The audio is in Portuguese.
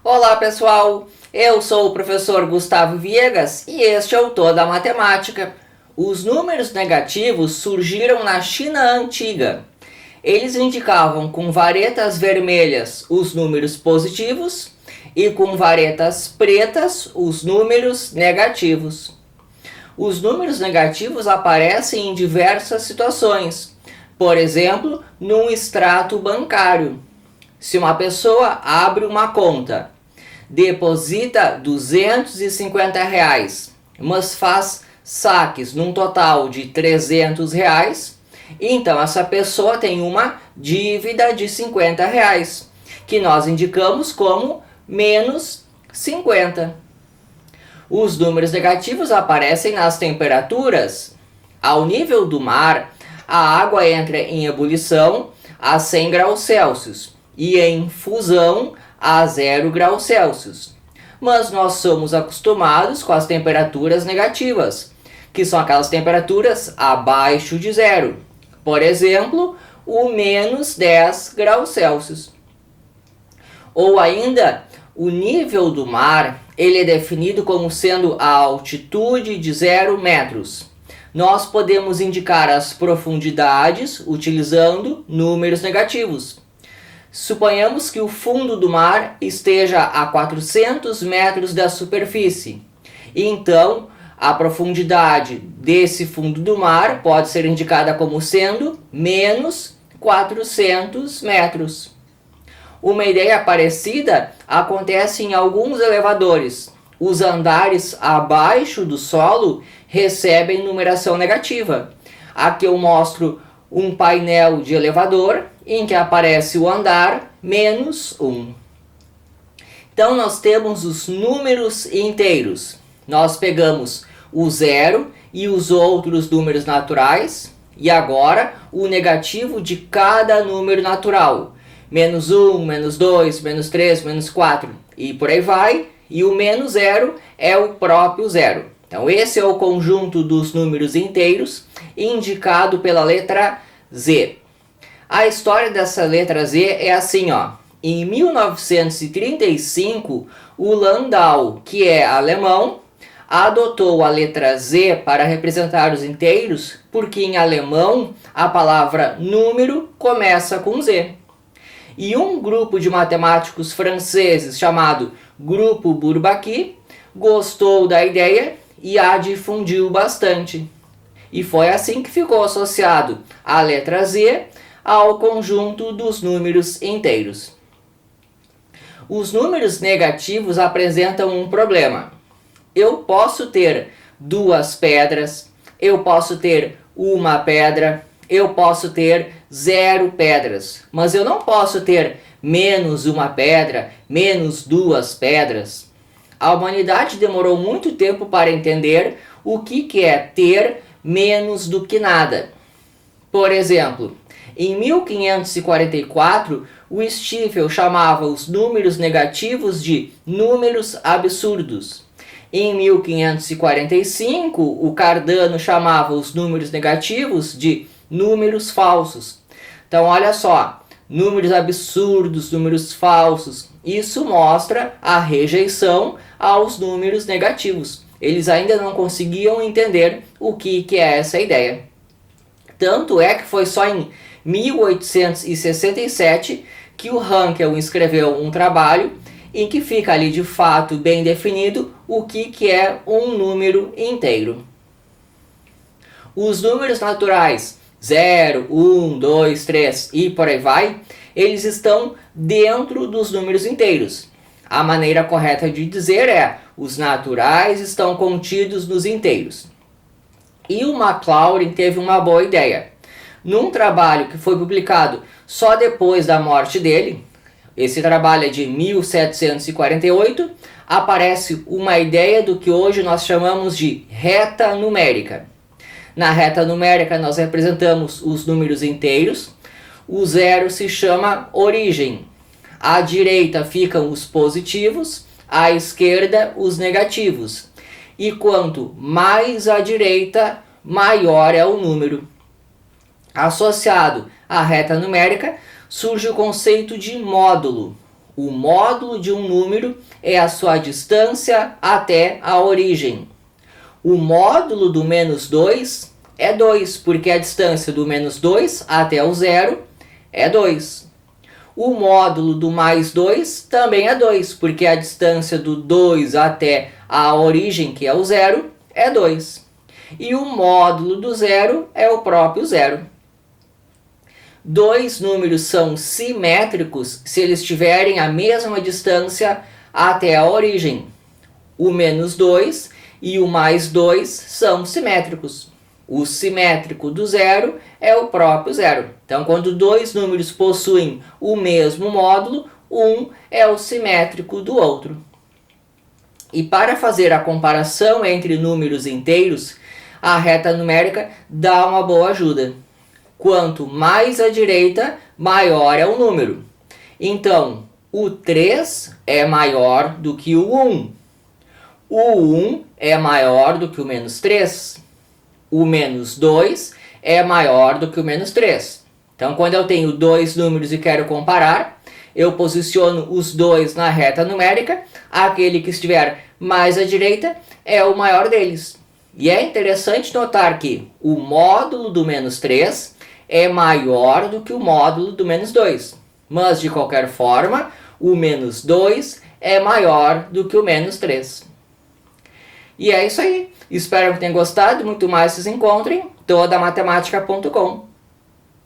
Olá pessoal, eu sou o professor Gustavo Viegas e este é o Toda Matemática. Os números negativos surgiram na China antiga. Eles indicavam com varetas vermelhas os números positivos e com varetas pretas os números negativos. Os números negativos aparecem em diversas situações, por exemplo, num extrato bancário. Se uma pessoa abre uma conta, deposita R$ 250, mas faz saques num total de R$ 300, então essa pessoa tem uma dívida de R$ 50, que nós indicamos como menos 50. Os números negativos aparecem nas temperaturas. Ao nível do mar, a água entra em ebulição a 100 graus Celsius e em fusão a 0 graus Celsius. Mas nós somos acostumados com as temperaturas negativas, que são aquelas temperaturas abaixo de zero. Por exemplo, o menos 10 graus Celsius. Ou ainda, o nível do mar ele é definido como sendo a altitude de 0 metros. Nós podemos indicar as profundidades utilizando números negativos. Suponhamos que o fundo do mar esteja a 400 metros da superfície. Então, a profundidade desse fundo do mar pode ser indicada como sendo menos 400 metros. Uma ideia parecida acontece em alguns elevadores. Os andares abaixo do solo recebem numeração negativa. Aqui eu mostro um painel de elevador em que aparece o andar menos 1. Então nós temos os números inteiros. Nós pegamos o zero e os outros números naturais e agora o negativo de cada número natural. Menos 1, menos 2, menos 3, menos 4 e por aí vai. E o menos zero é o próprio zero. Então esse é o conjunto dos números inteiros indicado pela letra Z. A história dessa letra Z é assim, ó. Em 1935, o Landau, que é alemão, adotou a letra Z para representar os inteiros, porque em alemão a palavra número começa com Z. E um grupo de matemáticos franceses chamado Grupo Bourbaki gostou da ideia e a difundiu bastante. E foi assim que ficou associado a letra Z ao conjunto dos números inteiros. Os números negativos apresentam um problema. Eu posso ter 2 pedras, eu posso ter 1 pedra, eu posso ter 0 pedras, mas eu não posso ter menos 1 pedra, menos 2 pedras. A humanidade demorou muito tempo para entender o que é ter menos do que nada. Por exemplo, em 1544, o Stiefel chamava os números negativos de números absurdos. Em 1545, o Cardano chamava os números negativos de números falsos. Então, olha só, números absurdos, números falsos. Isso mostra a rejeição aos números negativos. Eles ainda não conseguiam entender o que é essa ideia. Tanto é que foi só em 1867 que o Hankel escreveu um trabalho em que fica ali de fato bem definido o que é um número inteiro. Os números naturais 0, 1, 2, 3 e por aí vai, eles estão dentro dos números inteiros. A maneira correta de dizer é: os naturais estão contidos nos inteiros. E o Maclaurin teve uma boa ideia. Num trabalho que foi publicado só depois da morte dele, esse trabalho é de 1748, aparece uma ideia do que hoje nós chamamos de reta numérica. Na reta numérica nós representamos os números inteiros, o zero se chama origem, à direita ficam os positivos, à esquerda os negativos. E quanto mais à direita, maior é o número. Associado à reta numérica, surge o conceito de módulo. O módulo de um número é a sua distância até a origem. O módulo do menos 2 é 2, porque a distância do menos 2 até o zero é 2. O módulo do mais 2 também é 2, porque a distância do 2 até a origem, que é o zero, é 2. E o módulo do zero é o próprio zero. Dois números são simétricos se eles tiverem a mesma distância até a origem. O menos 2 e o mais 2 são simétricos. O simétrico do zero é o próprio zero. Então, quando dois números possuem o mesmo módulo, um é o simétrico do outro. E para fazer a comparação entre números inteiros, a reta numérica dá uma boa ajuda. Quanto mais à direita, maior é o número. Então, o 3 é maior do que o 1. O 1 é maior do que o menos 3. O menos 2 é maior do que o menos 3. Então, quando eu tenho dois números e quero comparar, eu posiciono os dois na reta numérica. Aquele que estiver mais à direita é o maior deles. E é interessante notar que o módulo do menos 3 é maior do que o módulo do menos 2. Mas, de qualquer forma, o menos 2 é maior do que o menos 3. E é isso aí. Espero que tenham gostado. Muito mais vocês encontrem. Todamatemática.com